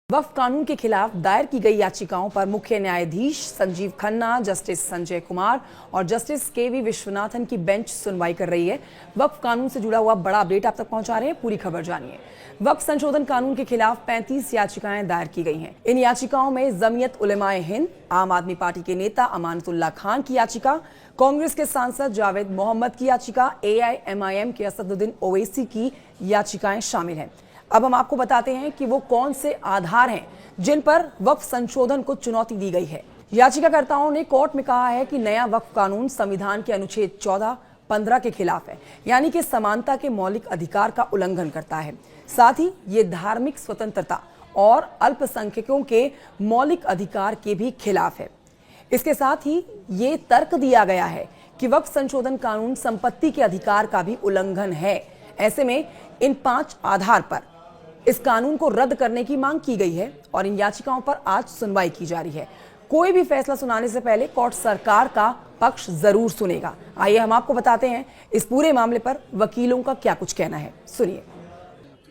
वक्फ कानून के खिलाफ दायर की गई याचिकाओं पर मुख्य न्यायाधीश संजीव खन्ना, जस्टिस संजय कुमार और जस्टिस केवी विश्वनाथन की बेंच सुनवाई कर रही है। वक्फ कानून से जुड़ा हुआ बड़ा अपडेट आप तक पहुंचा रहे हैं, पूरी खबर जानिए। वक्फ संशोधन कानून के खिलाफ 35 याचिकाएं दायर की गई हैं। इन याचिकाओं में जमीयत उलेमाए हिंद, आम आदमी पार्टी के नेता अमानतुल्लाह खान की याचिका, कांग्रेस के सांसद जावेद मोहम्मद की याचिका, AIMIM के असदुद्दीन ओवैसी की याचिकाएं शामिल हैं। अब हम आपको बताते हैं कि वो कौन से आधार हैं जिन पर वक्फ संशोधन को चुनौती दी गई है। याचिकाकर्ताओं ने कोर्ट में कहा है कि नया वक्फ कानून संविधान के अनुच्छेद 14, 15 के खिलाफ है, यानी कि समानता के मौलिक अधिकार का उल्लंघन करता है। साथ ही ये धार्मिक स्वतंत्रता और अल्पसंख्यकों के मौलिक अधिकार के भी खिलाफ है। इसके साथ ही ये तर्क दिया गया है कि वक्फ संशोधन कानून संपत्ति के अधिकार का भी उल्लंघन है। ऐसे में इन 5 आधार पर इस कानून को रद्द करने की मांग की गई है और इन याचिकाओं पर आज सुनवाई की जा रही है। कोई भी फैसला सुनाने से पहले कोर्ट सरकार का पक्ष जरूर सुनेगा। आइए हम आपको बताते हैं इस पूरे मामले पर वकीलों का क्या कुछ कहना है, सुनिए।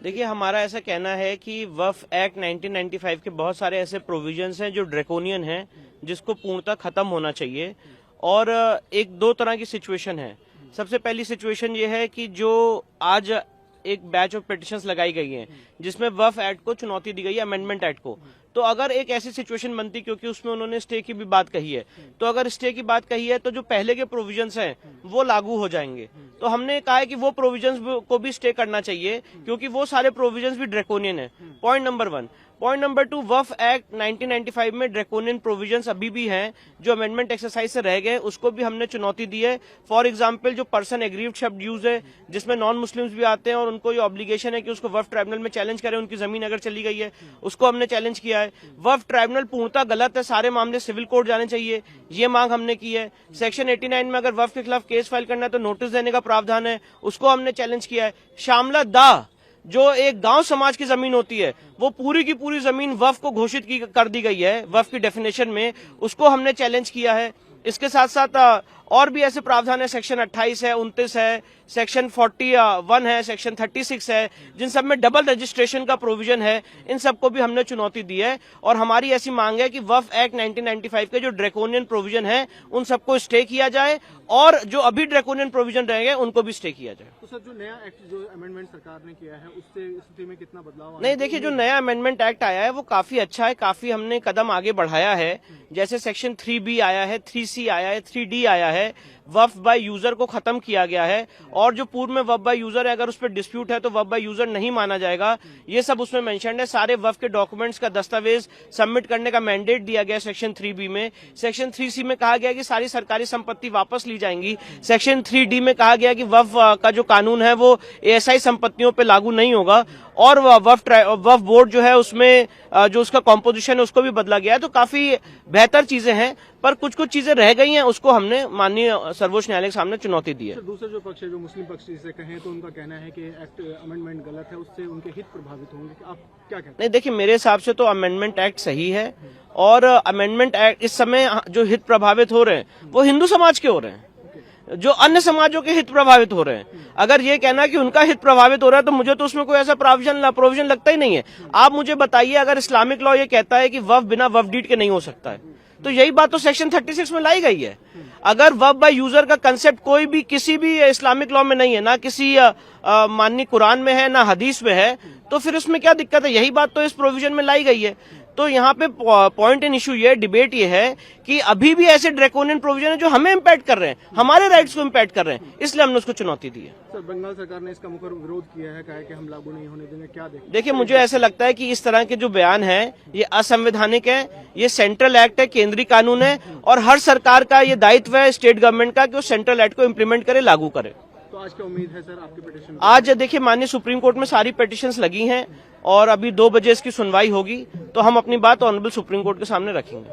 देखिए, हमारा ऐसा कहना है कि वक्फ एक्ट 1995 के बहुत सारे ऐसे प्रोविजंस हैं जो ड्रैकोनियन हैं, जिसको पूर्णतः खत्म होना चाहिए। और एक दो तरह की सिचुएशन है। सबसे पहली सिचुएशन ये है कि जो आज एक बैच ऑफ पिटिशंस लगाई गई हैं जिसमें वक्फ एक्ट को चुनौती दी गई है, अमेंडमेंट एक्ट को, तो अगर एक ऐसी सिचुएशन बनती, क्योंकि उसमें उन्होंने स्टे की भी बात कही है, तो अगर स्टे की बात कही है तो जो पहले के प्रोविजंस हैं वो लागू हो जाएंगे। तो हमने कहा है कि वो प्रोविजंस को भी स्टे करना चाहिए, क्योंकि वो सारे प्रोविजंस भी ड्रैकोनियन है। Point number 1। पॉइंट नंबर 2, वक्फ एक्ट 1995 में ड्रैकोनियन प्रोविजंस अभी भी हैं जो अमेंडमेंट एक्सरसाइज से रह गए, उसको भी हमने चुनौती दी है। फॉर एग्जांपल, जो पर्सन एग्रीव्ड शब्द यूज है, जिसमें नॉन मुस्लिम्स भी आते हैं और उनको ये ऑब्लिगेशन है कि उसको वक्फ ट्राइब्यूनल में चैलेंज करें, उनकी जमीन अगर चली गई है, उसको हमने चैलेंज किया है। वक्फ ट्राइब्यूनल पूर्णतः गलत है, सारे मामले सिविल कोर्ट जाने चाहिए, ये मांग हमने की है। सेक्शन 89 में अगर वक्फ के खिलाफ केस फाइल करना है तो नोटिस देने का प्रावधान है, उसको हमने चैलेंज किया है। शामला दा, जो एक गांव समाज की जमीन होती है, वो पूरी की पूरी जमीन वक्फ को घोषित कर दी गई है वक्फ की डेफिनेशन में, उसको हमने चैलेंज किया है। इसके साथ साथ और भी ऐसे प्रावधान है, सेक्शन 28 है, 29 है, सेक्शन 41 है, सेक्शन 36 है, जिन सब में डबल रजिस्ट्रेशन का प्रोविजन है। इन सबको भी हमने चुनौती दी है और हमारी ऐसी मांग है कि वक्फ एक्ट 1995 के जो ड्रैकोनियन प्रोविजन है उन सबको स्टे किया जाए और जो अभी ड्रैकोनियन प्रोविजन रहेंगे उनको भी स्टे किया जाए। तो सर, जो नया एक्ट जो अमेंडमेंट सरकार ने किया है उससे स्थिति में कितना बदलाव? नहीं, देखिए, जो नया अमेंडमेंट एक्ट आया है वो काफी अच्छा है, काफी हमने कदम आगे बढ़ाया है। जैसे सेक्शन 3B आया है, 3C आया है, 3D आया है। वक्फ बाय यूजर को खत्म किया गया है और जो पूर्व में वक्फ बाय यूजर है, अगर उस पर डिस्प्यूट है तो वक्फ बाय यूजर नहीं माना जाएगा, ये सब उसमें मेंशन है। सारे वक्फ के डॉक्यूमेंट्स का दस्तावेज सबमिट करने का मैंडेट दिया गया सेक्शन 3B में। सेक्शन 3C में कहा गया कि सारी सरकारी संपत्ति वापस ली जाएंगी। सेक्शन 3D में कहा गया कि वक्फ का जो कानून है वो ASI संपत्तियों पर लागू नहीं होगा और वक्फ बोर्ड जो है उसमें जो उसका कॉम्पोजिशन है उसको भी बदला गया है। तो काफी बेहतर चीजें हैं, पर कुछ चीजें रह गई हैं, उसको हमने माननीय सर्वोच्च न्यायालय के सामने चुनौती दी है। दूसरा जो पक्ष है, जो मुस्लिम पक्ष से कहें तो उनका कहना है कि एक्ट अमेंडमेंट गलत है, उससे उनके हित प्रभावित होंगे। आप क्या कहते हैं? नहीं, देखिए, मेरे हिसाब से तो अमेंडमेंट एक्ट सही है और अमेंडमेंट एक्ट इस समय जो हित प्रभावित हो रहे हैं वो हिंदू समाज के हो रहे हैं, जो अन्य समाजों के हित प्रभावित हो रहे हैं। अगर ये कहना कि उनका हित प्रभावित हो रहा है तो मुझे तो उसमें कोई ऐसा प्रोविजन लगता ही नहीं है। आप मुझे बताइए, अगर इस्लामिक लॉ ये कहता है कि वक्फ बिना वक्फ डीड के नहीं हो सकता है, तो यही बात तो सेक्शन 36 में लाई गई है। अगर वक्फ बाय यूजर का कंसेप्ट कोई भी किसी भी इस्लामिक लॉ में नहीं है, ना किसी माननीय कुरान में है, ना हदीस में है, तो फिर उसमें क्या दिक्कत है? यही बात तो इस प्रोविजन में लाई गई है। तो यहाँ पे पॉइंट इन इशू ये, डिबेट ये है कि अभी भी ऐसे ड्रैकोनियन प्रोविजन है जो हमें इम्पैक्ट कर रहे हैं, हमारे राइट्स को इम्पैक्ट कर रहे हैं, इसलिए हमने उसको चुनौती दी है। सर, बंगाल सरकार ने इसका मुखर विरोध किया है, कहा है कि हम लागू नहीं होने देंगे, क्या देखिए, मुझे ऐसा लगता है कि इस तरह के जो बयान है ये असंवैधानिक है। ये सेंट्रल एक्ट है, केंद्रीय कानून है और हर सरकार का ये दायित्व है स्टेट गवर्नमेंट का कि वो सेंट्रल एक्ट को इम्प्लीमेंट करे, लागू करे। तो आज क्या उम्मीद है सर आपकी पिटीशन? आज देखिए, माननीय सुप्रीम कोर्ट में सारी पिटीशंस लगी हैं और अभी 2 बजे इसकी सुनवाई होगी, तो हम अपनी बात ऑनरेबल सुप्रीम कोर्ट के सामने रखेंगे।